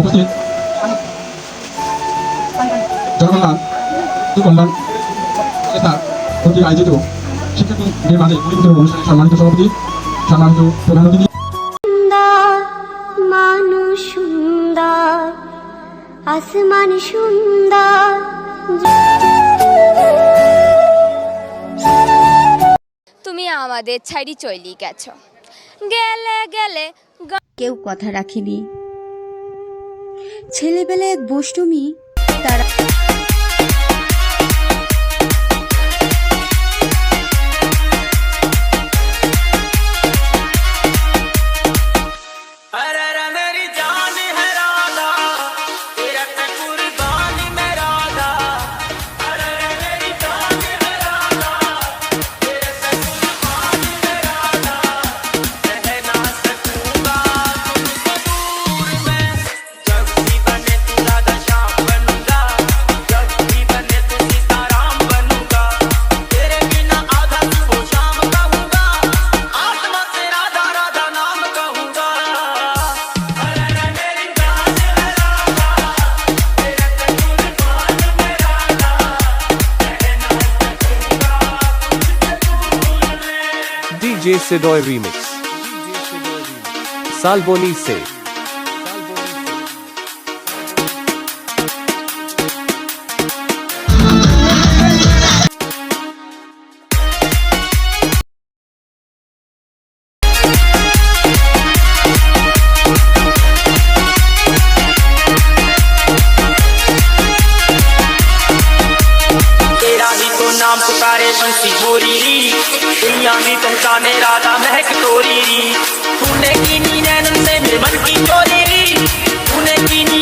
উপস্থিত জনকল্যাণ সুকল্যাণ নেতা কর্তৃক আয়োজিত শিক্ষকদের মাঝে পরিচিত অনুষ্ঠানে সম্মানিত সভাপতি সম্মানিত প্রধান অতিথি মানুষ সুন্দর আসমান সুন্দর তুমি আমাদের ছাড়ি চলি গেছো গেলে গেলে কেউ কথা রাখেনি। ছেলেবেলায় এক বষ্টমী তারা DJ Sidoy Remix Salboni Se नाम पुकारे बंसी बोरी री दुनिया में तुम जाने राधा महक तोरी री तूने की नी नैनन से मेरे मन की चोरी री तूने की नी